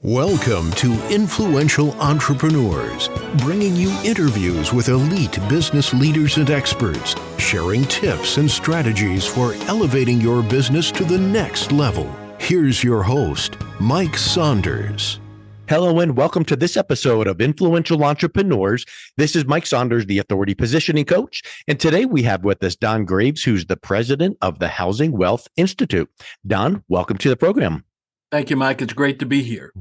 Welcome to Influential Entrepreneurs, bringing you interviews with elite business leaders and experts, sharing tips and strategies for elevating your business to the next level. Here's your host, Mike Saunders. Hello and welcome to this episode of Influential Entrepreneurs. This is Mike Saunders, the Authority Positioning Coach. And today we have with us Don Graves, who's the president of the Housing Wealth Institute. Don, welcome to the program. Thank you, Mike. It's great to be here.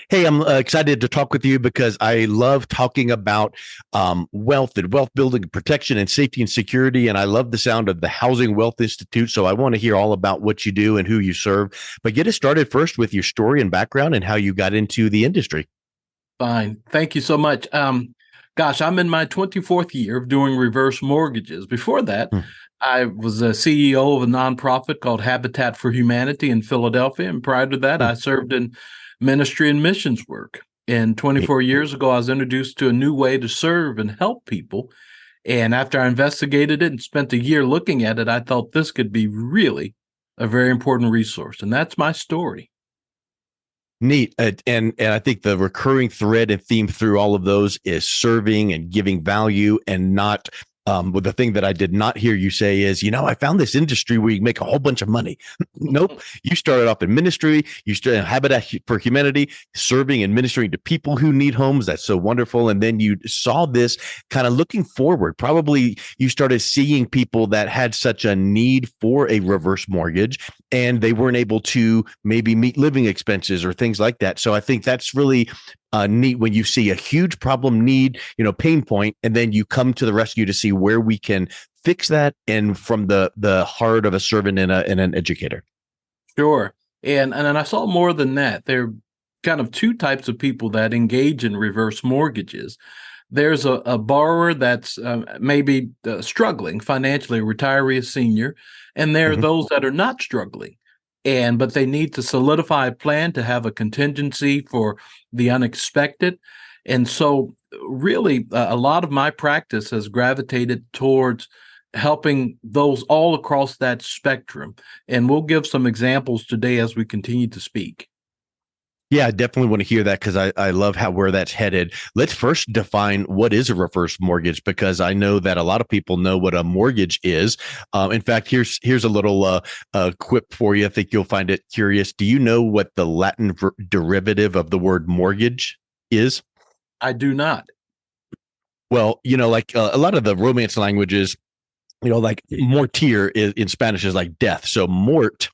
Hey, I'm excited to talk with you because I love talking about wealth and wealth building, protection and safety and security. And I love the sound of the Housing Wealth Institute. So I want to hear all about what you do and who you serve. But get us started first with your story and background and how you got into the industry. Fine. Thank you so much. I'm in my 24th year of doing reverse mortgages. Before that, I was a CEO of a nonprofit called Habitat for Humanity in Philadelphia. And prior to that, I served in ministry and missions work. And 24 years ago, I was introduced to a new way to serve and help people. And after I investigated it and spent a year looking at it, I thought this could be really a very important resource. And that's my story. Neat. And I think the recurring thread and theme through all of those is serving and giving value and not well, the thing that I did not hear you say is, I found this industry where you make a whole bunch of money. Nope. You started off in ministry. You started in Habitat for Humanity, serving and ministering to people who need homes. That's so wonderful. And then you saw this kind of looking forward. Probably you started seeing people that had such a need for a reverse mortgage and they weren't able to maybe meet living expenses or things like that. So I think that's really neat when you see a huge problem, need, pain point, and then you come to the rescue to see where we can fix that, and from the heart of a servant and an educator. Sure. And I saw more than that. There are kind of two types of people that engage in reverse mortgages. There's a borrower that's maybe struggling financially, a retiree, a senior, and there are those that are not struggling. But they need to solidify a plan to have a contingency for the unexpected. And so really a lot of my practice has gravitated towards helping those all across that spectrum. And we'll give some examples today as we continue to speak. Yeah, I definitely want to hear that because I love where that's headed. Let's first define what is a reverse mortgage, because I know that a lot of people know what a mortgage is. In fact, here's a little quip for you. I think you'll find it curious. Do you know what the Latin derivative of the word mortgage is? I do not. Well, like a lot of the Romance languages, like mortir in Spanish is like death. So mort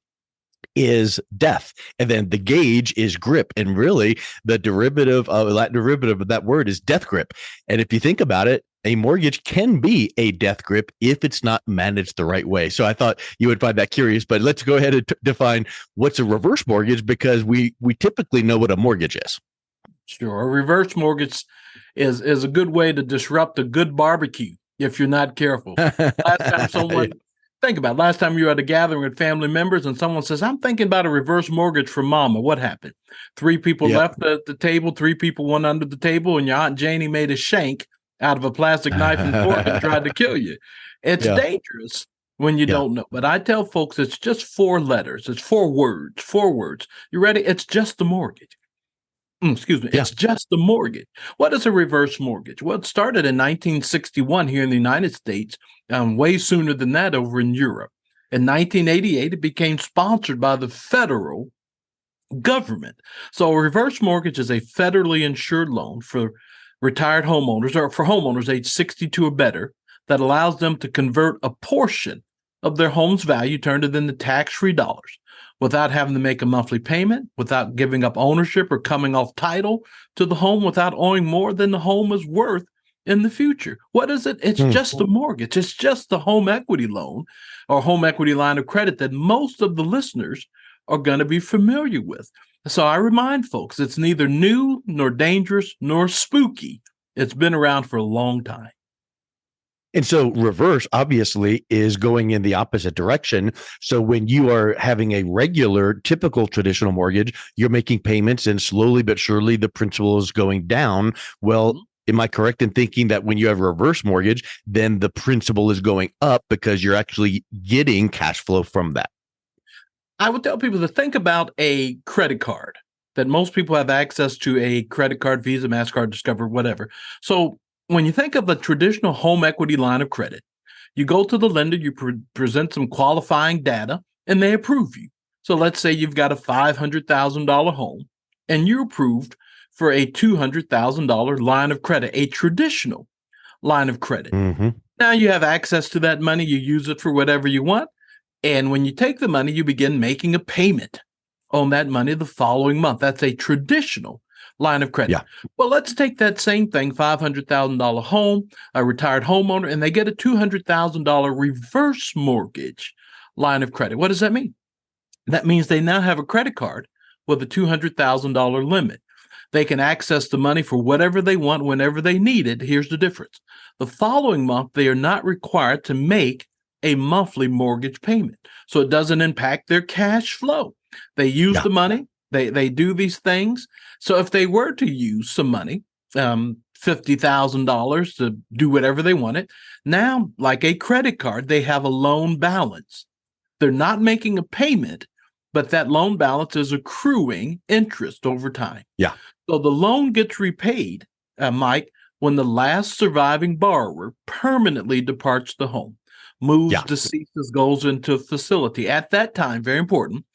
is death, and then the gauge is grip, and really the Latin derivative of that word is death grip. And if you think about it, a mortgage can be a death grip if it's not managed the right way. So I thought you would find that curious, but let's go ahead and define what's a reverse mortgage, because we typically know what a mortgage is. Sure. A reverse mortgage is a good way to disrupt a good barbecue if you're not careful. Think about it. Last time you were at a gathering with family members and someone says, I'm thinking about a reverse mortgage for mama. What happened? 3 people left the table, 3 people went under the table, and your Aunt Janie made a shank out of a plastic knife and fork and tried to kill you. It's dangerous when you don't know. But I tell folks it's just 4 letters. It's 4 words. 4 words. You ready? It's just the mortgage. Excuse me. It's just the mortgage. What is a reverse mortgage? Well, it started in 1961 here in the United States, way sooner than that over in Europe. In 1988, it became sponsored by the federal government. So a reverse mortgage is a federally insured loan for retired homeowners, or for homeowners age 62 or better, that allows them to convert a portion of their home's value, turned it into tax-free dollars, without having to make a monthly payment, without giving up ownership or coming off title to the home, without owing more than the home is worth in the future. What is it? It's just a mortgage. It's just the home equity loan or home equity line of credit that most of the listeners are going to be familiar with. So I remind folks, it's neither new nor dangerous nor spooky. It's been around for a long time. And so reverse obviously is going in the opposite direction. So when you are having a regular, typical traditional mortgage, you're making payments and slowly but surely the principal is going down. Well, am I correct in thinking that when you have a reverse mortgage, then the principal is going up because you're actually getting cash flow from that? I would tell people to think about a credit card. that most people have access to a credit card, Visa, MasterCard, Discover, whatever. So when you think of a traditional home equity line of credit, you go to the lender, you present some qualifying data, and they approve you. So let's say you've got a $500,000 home, and you're approved for a $200,000 line of credit, a traditional line of credit. Mm-hmm. Now you have access to that money. You use it for whatever you want. And when you take the money, you begin making a payment on that money the following month. That's a traditional line of credit. Yeah. Well, let's take that same thing, $500,000 home, a retired homeowner, and they get a $200,000 reverse mortgage line of credit. What does that mean? That means they now have a credit card with a $200,000 limit. They can access the money for whatever they want whenever they need it. Here's the difference. The following month, they are not required to make a monthly mortgage payment. So it doesn't impact their cash flow. They use the money. They do these things. So if they were to use some money, $50,000 to do whatever they wanted, now, like a credit card, they have a loan balance. They're not making a payment, but that loan balance is accruing interest over time. Yeah. So the loan gets repaid, Mike, when the last surviving borrower permanently departs the home, moves, deceases, goes into a facility. At that time, very important,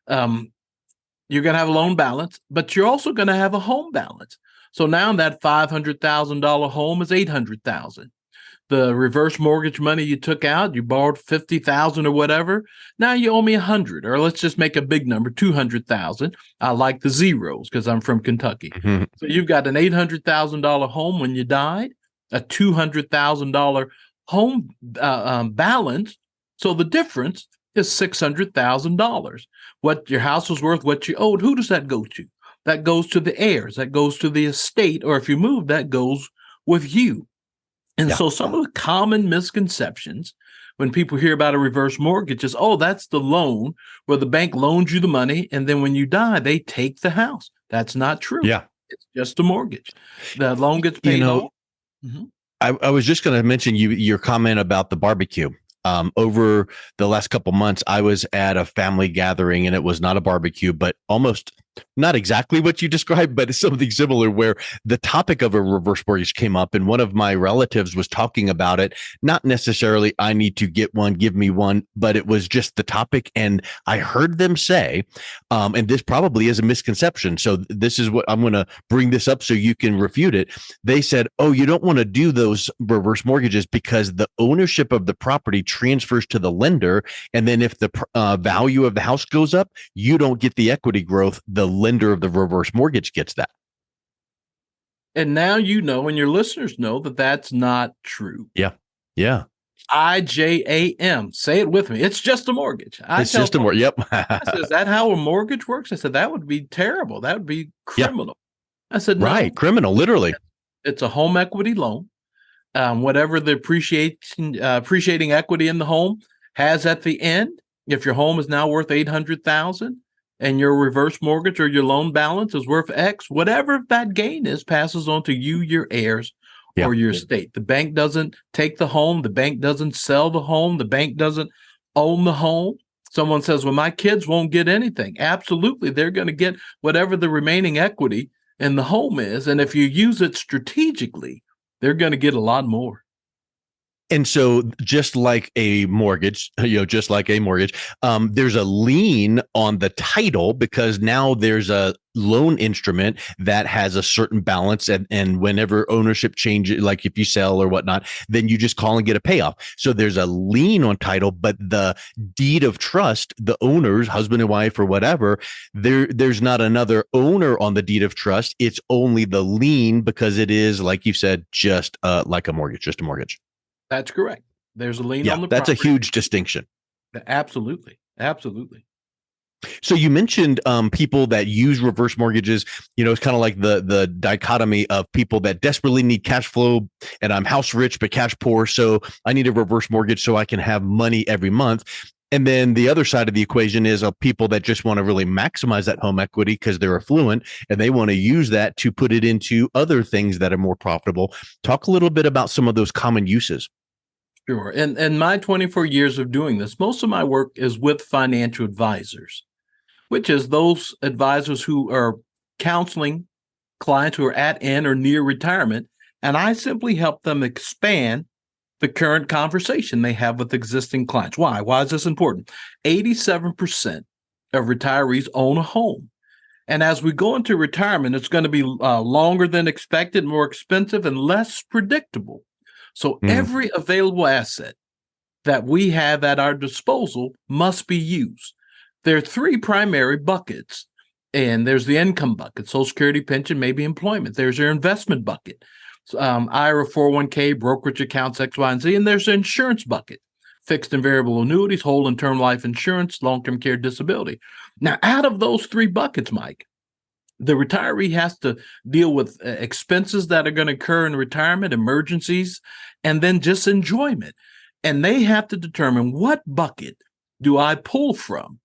you're going to have a loan balance, but you're also going to have a home balance. So now that $500,000 home is $800,000. The reverse mortgage money you took out, you borrowed $50,000 or whatever. Now you owe me $100,000, or let's just make a big number, $200,000. I like the zeros because I'm from Kentucky. Mm-hmm. So you've got an $800,000 home when you died, a $200,000 home balance. So the difference is $600,000. What your house was worth, what you owed. Who does that go to? That goes to the heirs. That goes to the estate. Or if you move, that goes with you. And so some of the common misconceptions when people hear about a reverse mortgage is, oh, that's the loan where the bank loans you the money, and then when you die, they take the house. That's not true. Yeah. It's just a mortgage. The loan gets paid off. Mm-hmm. I was just going to mention your comment about the barbecue. Over the last couple months, I was at a family gathering, and it was not a barbecue, but almost not exactly what you described, but it's something similar, where the topic of a reverse mortgage came up, and one of my relatives was talking about it. Not necessarily, I need to get one, give me one, but it was just the topic. And I heard them say, and this probably is a misconception, so this is what I'm going to bring this up so you can refute it. They said, oh, you don't want to do those reverse mortgages because the ownership of the property transfers to the lender. And then if the value of the house goes up, you don't get the equity growth. The lender of the reverse mortgage gets that. And now you know, and your listeners know, that that's not true. Yeah. Yeah. IJAM. Say it with me. It's just a mortgage. It's just a mortgage. Yep. I said, is that how a mortgage works? I said, that would be terrible. That would be criminal. I said, no. Right. Criminal, literally. It's a home equity loan. Whatever the appreciating equity in the home has at the end. If your home is now worth $800,000 and your reverse mortgage or your loan balance is worth X, whatever that gain is passes on to you, your heirs, or your estate. The bank doesn't take the home. The bank doesn't sell the home. The bank doesn't own the home. Someone says, well, my kids won't get anything. Absolutely. They're going to get whatever the remaining equity in the home is. And if you use it strategically, they're going to get a lot more. And so just like a mortgage, there's a lien on the title because now there's a loan instrument that has a certain balance. And whenever ownership changes, like if you sell or whatnot, then you just call and get a payoff. So there's a lien on title, but the deed of trust, the owners, husband and wife or whatever, there's not another owner on the deed of trust. It's only the lien because it is, like you said, just like a mortgage, just a mortgage. That's correct. There's a lien on the that's property. a huge distinction. Absolutely. Absolutely. So you mentioned people that use reverse mortgages. It's kind of like the dichotomy of people that desperately need cash flow, and I'm house rich but cash poor, so I need a reverse mortgage so I can have money every month. And then the other side of the equation is people that just want to really maximize that home equity because they're affluent and they want to use that to put it into other things that are more profitable. Talk a little bit about some of those common uses. Sure. And my 24 years of doing this, most of my work is with financial advisors, which is those advisors who are counseling clients who are at, in, or near retirement, and I simply help them expand the current conversation they have with existing clients. Why? Why is this important? 87% of retirees own a home. And as we go into retirement, it's going to be longer than expected, more expensive, and less predictable. So every available asset that we have at our disposal must be used. There are three primary buckets, and there's the income bucket, Social Security, pension, maybe employment. There's your investment bucket, IRA, 401k, brokerage accounts, X, Y, and Z, and there's the insurance bucket, fixed and variable annuities, whole and term life insurance, long-term care, disability. Now, out of those three buckets, Mike, the retiree has to deal with expenses that are going to occur in retirement, emergencies, and then just enjoyment. And they have to determine, what bucket do I pull from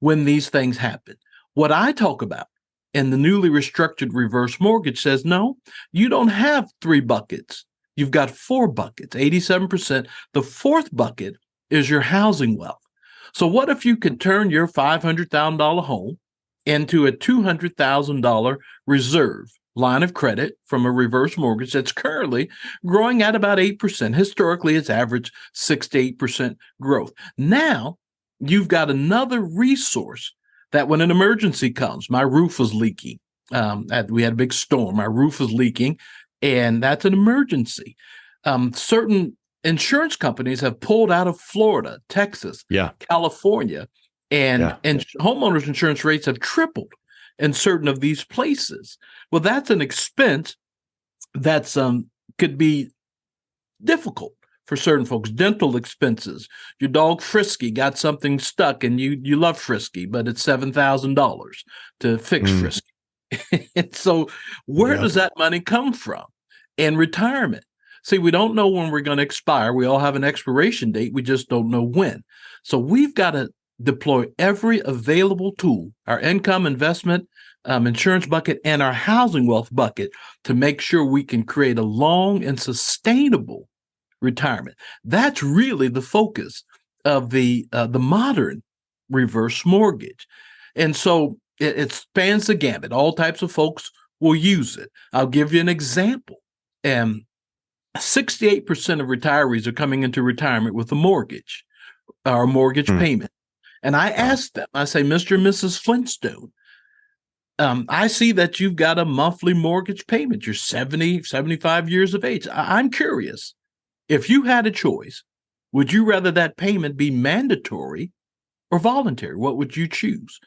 when these things happen? What I talk about in the newly restructured reverse mortgage says, no, you don't have three buckets. You've got four buckets, 87%. The fourth bucket is your housing wealth. So what if you could turn your $500,000 home into a $200,000 reserve line of credit from a reverse mortgage that's currently growing at about 8%. Historically, it's averaged 6 to 8% growth. Now, you've got another resource that when an emergency comes, my roof was leaking. We had a big storm. My roof was leaking, and that's an emergency. Certain insurance companies have pulled out of Florida, Texas, California, and homeowners insurance rates have tripled in certain of these places. Well, that's an expense that's could be difficult for certain folks. Dental expenses. Your dog Frisky got something stuck, and you love Frisky, but it's $7,000 to fix Frisky. And so where does that money come from? In retirement. See, we don't know when we're going to expire. We all have an expiration date. We just don't know when. So we've got to deploy every available tool, our income, investment, insurance bucket, and our housing wealth bucket, to make sure we can create a long and sustainable retirement. That's really the focus of the modern reverse mortgage. And so it spans the gamut. All types of folks will use it. I'll give you an example. 68% of retirees are coming into retirement with a mortgage or mortgage payment. And I asked them, I say, Mr. and Mrs. Flintstone, I see that you've got a monthly mortgage payment. You're 70, 75 years of age. I'm curious, if you had a choice, would you rather that payment be mandatory or voluntary? What would you choose?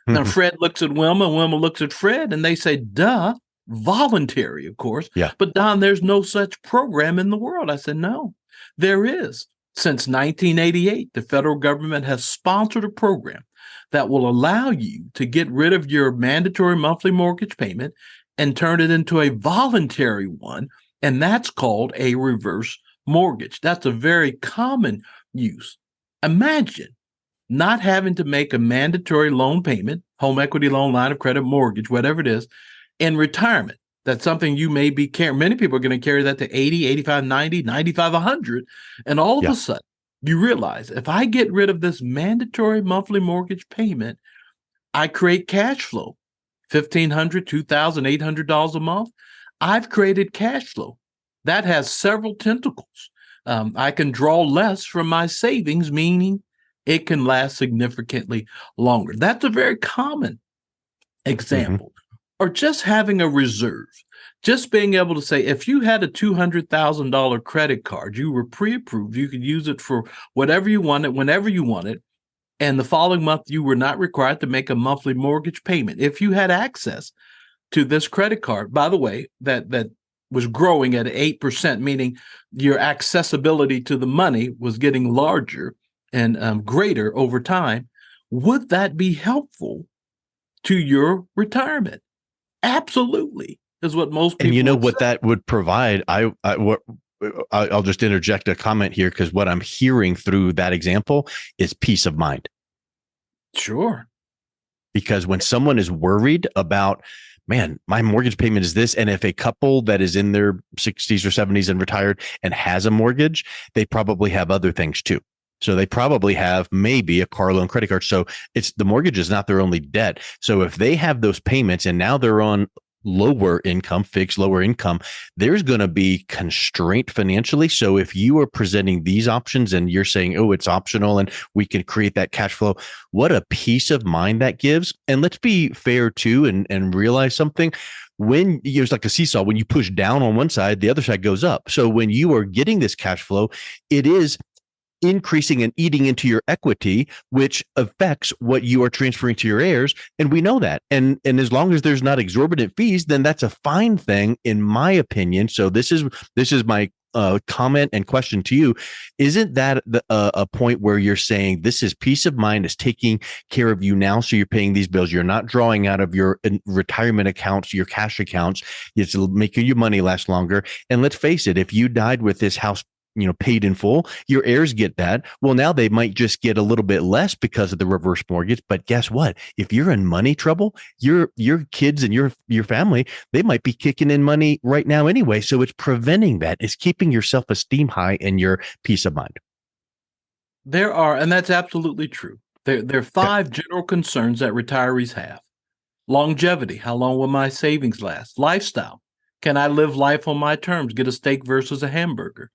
Now, Fred looks at Wilma, and Wilma looks at Fred, and they say, duh, voluntary, of course. Yeah. But Don, there's no such program in the world. I said, no, there is. Since 1988, the federal government has sponsored a program that will allow you to get rid of your mandatory monthly mortgage payment and turn it into a voluntary one, and that's called a reverse mortgage. That's a very common use. Imagine not having to make a mandatory loan payment, home equity loan, line of credit, mortgage, whatever it is, in retirement. That's something you may be carrying. Many people are going to carry that to 80, 85, 90, 95, 100. And all of a sudden, you realize, if I get rid of this mandatory monthly mortgage payment, I create cash flow, $1,500, $2,800 a month. I've created cash flow. That has several tentacles. I can draw less from my savings, meaning it can last significantly longer. That's a very common example. Or just having a reserve, just being able to say, if you had a $200,000 credit card, you were pre-approved, you could use it for whatever you wanted, whenever you wanted, and the following month you were not required to make a monthly mortgage payment. If you had access to this credit card, by the way, that was growing at 8%, meaning your accessibility to the money was getting larger and greater over time, would that be helpful to your retirement? Absolutely, is what most people. And you know what that would provide. I'll just interject a comment here, because what I'm hearing through that example is peace of mind. Sure. Because when someone is worried about, man, my mortgage payment is this, and if a couple that is in their 60s or 70s and retired and has a mortgage, they probably have other things too. So they probably have maybe a car loan, credit card. So it's the mortgage is not their only debt. So if they have those payments and now they're on lower income, fixed lower income, there's going to be constraint financially. So if you are presenting these options and you're saying, oh, it's optional and we can create that cash flow, what a peace of mind that gives. And let's be fair too, and realize something. When it's like a seesaw, when you push down on one side, the other side goes up. So when you are getting this cash flow, it is increasing and eating into your equity, which affects what you are transferring to your heirs. And we know that. And as long as there's not exorbitant fees, then that's a fine thing, in my opinion. So this is my comment and question to you. Isn't that a point where you're saying this is peace of mind, is taking care of you now? So you're paying these bills. You're not drawing out of your retirement accounts, your cash accounts. It's making your money last longer. And let's face it, if you died with this house paid in full, your heirs get that. Well, now they might just get a little bit less because of the reverse mortgage. But guess what? If you're in money trouble, your kids and your family, they might be kicking in money right now anyway. So it's preventing that. It's keeping your self-esteem high and your peace of mind. There are, and that's absolutely true. There are 5 general concerns that retirees have. Longevity. How long will my savings last? Lifestyle. Can I live life on my terms? Get a steak versus a hamburger.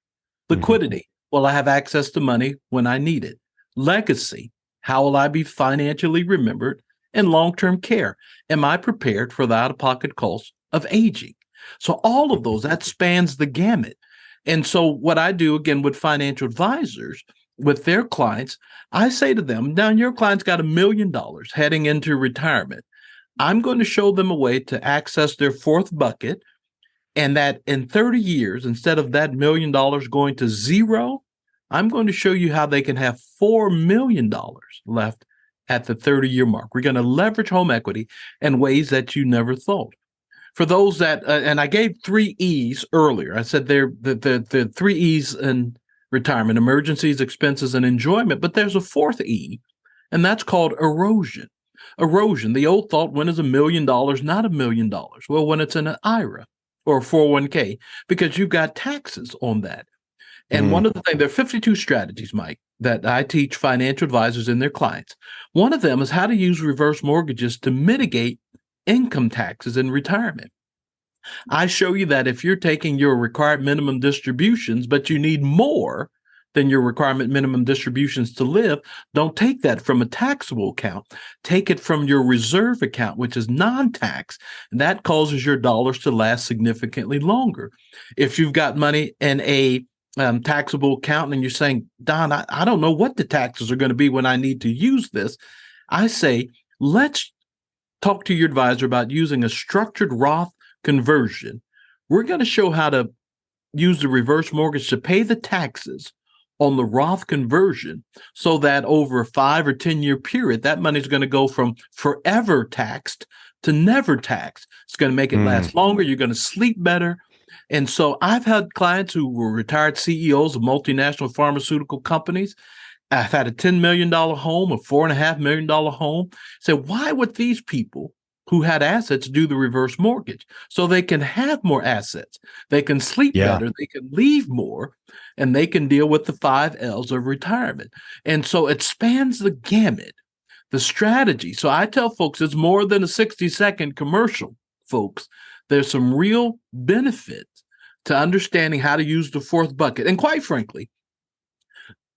Liquidity. Will I have access to money when I need it? Legacy. How will I be financially remembered? And long-term care. Am I prepared for the out-of-pocket costs of aging? So all of those, that spans the gamut. And so what I do, again, with financial advisors, with their clients, I say to them, now your client's got $1 million heading into retirement. I'm going to show them a way to access their fourth bucket, and that in 30 years, instead of that $1 million going to zero, I'm going to show you how they can have $4 million left at the 30-year mark. We're going to leverage home equity in ways that you never thought. For those that, and I gave 3 E's earlier. I said they're the 3 E's in retirement: emergencies, expenses, and enjoyment. But there's a 4th E, and that's called erosion. Erosion. The old thought, when is $1 million not $1 million? Well, when it's in an IRA or 401k, because you've got taxes on that. And one of the things, there are 52 strategies, Mike, that I teach financial advisors and their clients. One of them is how to use reverse mortgages to mitigate income taxes in retirement. I show you that if you're taking your required minimum distributions, but you need more than your requirement minimum distributions to live, don't take that from a taxable account. Take it from your reserve account, which is non-tax. And that causes your dollars to last significantly longer. If you've got money in a taxable account and you're saying, Don, I don't know what the taxes are going to be when I need to use this, I say, let's talk to your advisor about using a structured Roth conversion. We're going to show how to use the reverse mortgage to pay the taxes on the Roth conversion, so that over a 5 or 10-year period, that money is going to go from forever taxed to never taxed. It's going to make it last longer. You're going to sleep better. And so I've had clients who were retired CEOs of multinational pharmaceutical companies. I've had a $10 million home, a $4.5 million home. Say, why would these people who had assets do the reverse mortgage? So they can have more assets, they can sleep better, they can leave more, and they can deal with the 5 L's of retirement. And so it spans the gamut, the strategy. So I tell folks it's more than a 60-second commercial, folks. There's some real benefit to understanding how to use the 4th bucket. And quite frankly,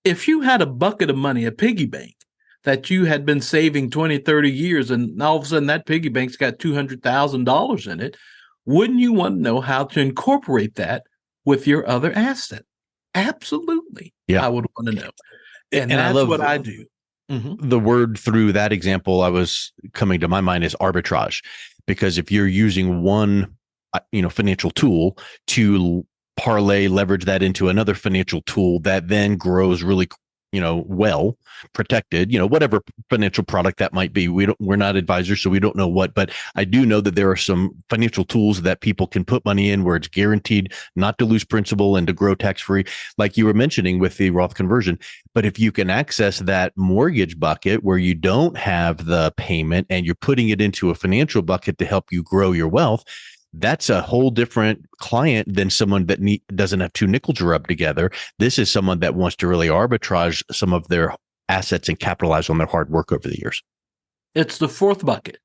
if you had a bucket of money, a piggy bank, that you had been saving 20, 30 years, and all of a sudden that piggy bank's got $200,000 in it, wouldn't you want to know how to incorporate that with your other asset? Absolutely. Yeah. I would want to know. And that's what I do. The word through that example I was coming to my mind is arbitrage, because if you're using one, financial tool to parlay, leverage that into another financial tool that then grows really, well protected, whatever financial product that might be. We're not advisors, so we don't know what, but I do know that there are some financial tools that people can put money in where it's guaranteed not to lose principal and to grow tax-free, like you were mentioning with the Roth conversion. But if you can access that mortgage bucket where you don't have the payment and you're putting it into a financial bucket to help you grow your wealth, that's a whole different client than someone that doesn't have two nickels to rub together. This is someone that wants to really arbitrage some of their assets and capitalize on their hard work over the years. It's the fourth bucket.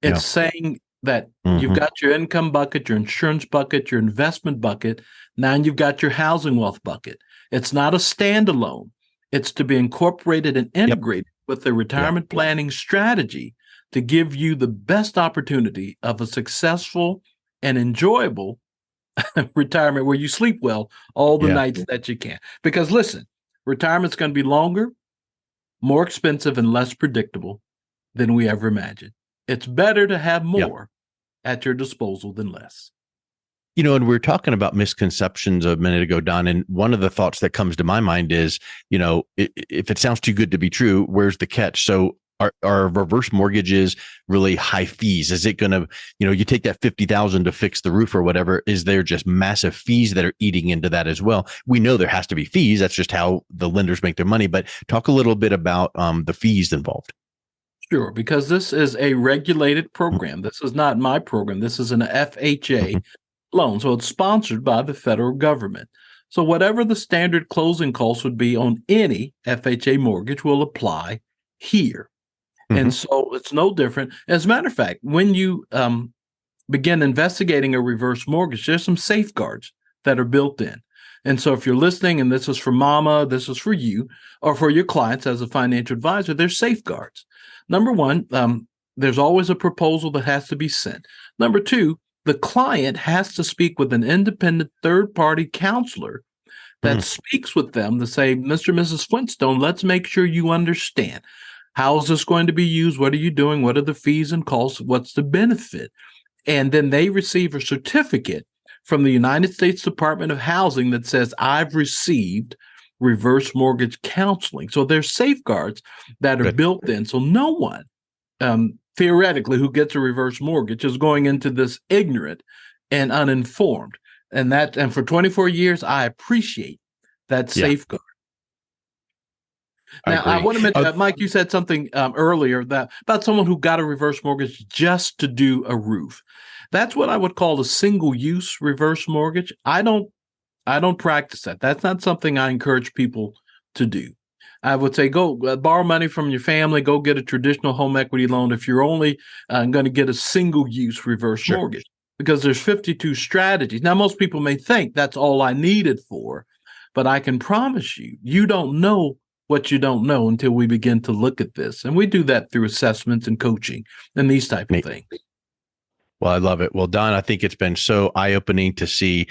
It's saying that you've got your income bucket, your insurance bucket, your investment bucket. Now you've got your housing wealth bucket. It's not a standalone. It's to be incorporated and integrated with the retirement planning strategy to give you the best opportunity of a successful and enjoyable retirement where you sleep well all the nights that you can. Because listen, retirement's going to be longer, more expensive, and less predictable than we ever imagined. It's better to have more at your disposal than less. You know, and we were talking about misconceptions a minute ago, Don, and one of the thoughts that comes to my mind is, you know, if it sounds too good to be true, where's the catch? So are reverse mortgages really high fees? Is it going to, you know, you take that $50,000 to fix the roof or whatever, is there just massive fees that are eating into that as well? We know there has to be fees. That's just how the lenders make their money. But talk a little bit about the fees involved. Sure, because this is a regulated program. This is not my program. This is an FHA loan. So it's sponsored by the federal government. So whatever the standard closing costs would be on any FHA mortgage will apply here. And so it's no different. As a matter of fact, when you begin investigating a reverse mortgage, there's some safeguards that are built in. And so if you're listening, and this is for mama, this is for you, or for your clients as a financial advisor, there's safeguards. Number one, there's always a proposal that has to be sent. Number two, the client has to speak with an independent third-party counselor that speaks with them to say, Mr. and Mrs. Flintstone, let's make sure you understand. How is this going to be used? What are you doing? What are the fees and costs? What's the benefit? And then they receive a certificate from the United States Department of Housing that says, I've received reverse mortgage counseling. So there's safeguards that are built in. So no one, theoretically, who gets a reverse mortgage is going into this ignorant and uninformed. And for 24 years, I appreciate that safeguard. Now, I want to mention, Mike, you said something earlier about someone who got a reverse mortgage just to do a roof. That's what I would call a single-use reverse mortgage. I don't practice that. That's not something I encourage people to do. I would say go borrow money from your family, go get a traditional home equity loan if you're only going to get a single-use reverse mortgage, because there's 52 strategies. Now, most people may think that's all I need it for, but I can promise you, you don't know what you don't know until we begin to look at this. And we do that through assessments and coaching and these type of things. Well, I love it. Well, Don, I think it's been so eye-opening to see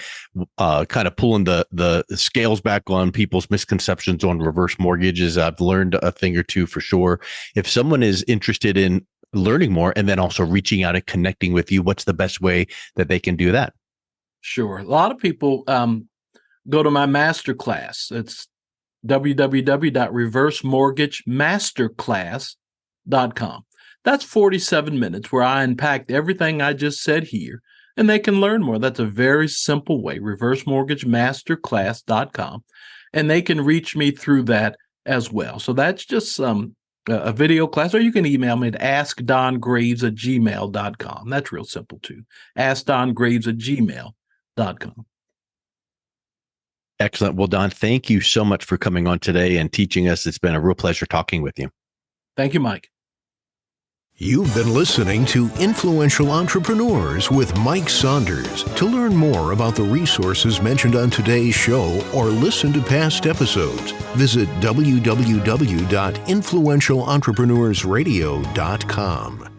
kind of pulling the scales back on people's misconceptions on reverse mortgages. I've learned a thing or two for sure. If someone is interested in learning more and then also reaching out and connecting with you, what's the best way that they can do that? Sure. A lot of people go to my masterclass. It's www.reversemortgagemasterclass.com. That's 47 minutes where I unpacked everything I just said here, and they can learn more. That's a very simple way, reversemortgagemasterclass.com, and they can reach me through that as well. So that's just a video class, or you can email me at askdongraves@gmail.com. That's real simple too, askdongraves@gmail.com. Excellent. Well, Don, thank you so much for coming on today and teaching us. It's been a real pleasure talking with you. Thank you, Mike. You've been listening to Influential Entrepreneurs with Mike Saunders. To learn more about the resources mentioned on today's show or listen to past episodes, visit www.influentialentrepreneurssradio.com.